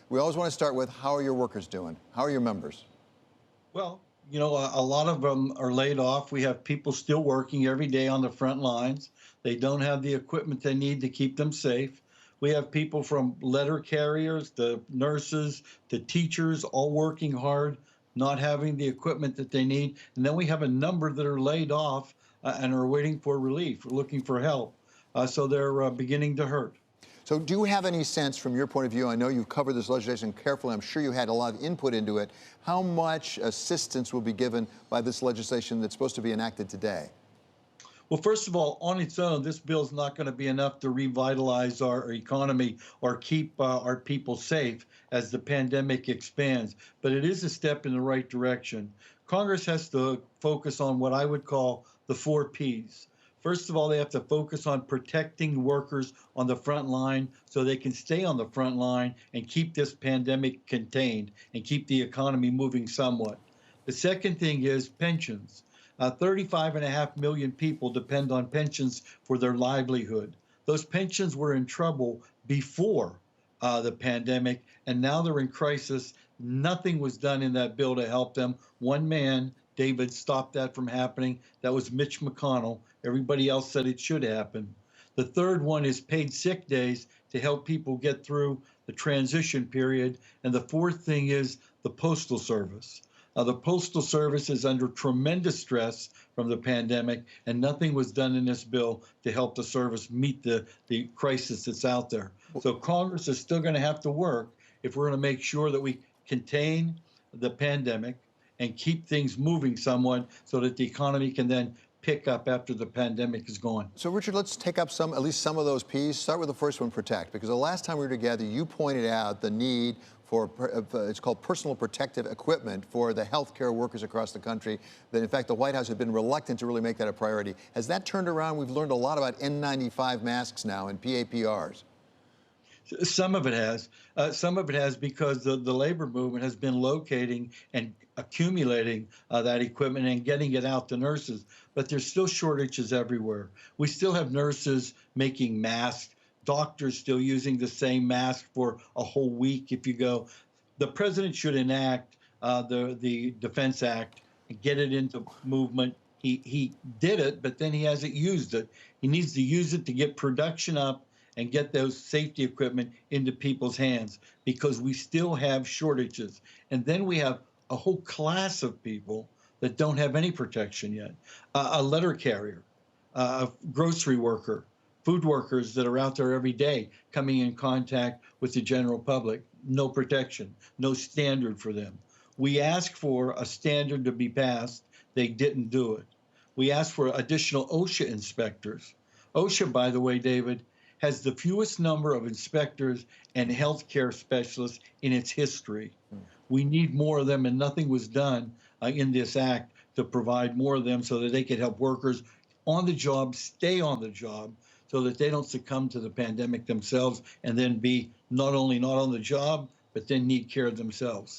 We always want to start with, how are your workers doing? How are your members? Well, a lot of them are laid off. We have people still working every day on the front lines. They don't have the equipment they need to keep them safe. We have people from letter carriers, to nurses, to teachers, all working hard, not having the equipment that they need. And then we have a number that are laid off and are waiting for relief, looking for help. So they're beginning to hurt. So do you have any sense from your point of view, I know you've covered this legislation carefully, I'm sure you had a lot of input into it, how much assistance will be given by this legislation that's supposed to be enacted today? Well, first of all, on its own, this bill is not going to be enough to revitalize our economy or keep our people safe as the pandemic expands, but it is a step in the right direction. Congress has to focus on what I would call the 4 Ps. First of all, they have to focus on protecting workers on the front line so they can stay on the front line and keep this pandemic contained and keep the economy moving somewhat. The second thing is pensions. 35.5 million people depend on pensions for their livelihood. Those pensions were in trouble before the pandemic, and now they're in crisis. Nothing was done in that bill to help them. One man, David, stopped that from happening. That was Mitch McConnell. Everybody else said it should happen. The third one is paid sick days to help people get through the transition period. And the fourth thing is the Postal Service. The Postal Service is under tremendous stress from the pandemic, and nothing was done in this bill to help the service meet the crisis that's out there. So Congress is still going to have to work if we're going to make sure that we contain the pandemic and keep things moving somewhat so that the economy can then pick up after the pandemic is gone. So, Richard, let's take up at least some of those Ps. Start with the first one, protect, because the last time we were together, you pointed out the need for, it's called personal protective equipment for the healthcare workers across the country, that in fact the White House had been reluctant to really make that a priority. Has that turned around? We've learned a lot about N95 masks now and PAPRs. Some of it has. Some of it has because the labor movement has been locating and accumulating that equipment and getting it out to nurses. But there's still shortages everywhere. We still have nurses making masks, doctors still using the same mask for a whole week. If you go, the president should enact the Defense Act and get it into movement. He did it, but then he hasn't used it. He needs to use it to get production up and get those safety equipment into people's hands, because we still have shortages. And then we have a whole class of people that don't have any protection yet. A letter carrier, a grocery worker, food workers that are out there every day coming in contact with the general public. No protection, no standard for them. We asked for a standard to be passed. They didn't do it. We asked for additional OSHA inspectors. OSHA, by the way, David, has the fewest number of inspectors and healthcare specialists in its history. We need more of them, and nothing was done in this act to provide more of them so that they could help workers on the job stay on the job, so that they don't succumb to the pandemic themselves and then be not only not on the job, but then need care of themselves.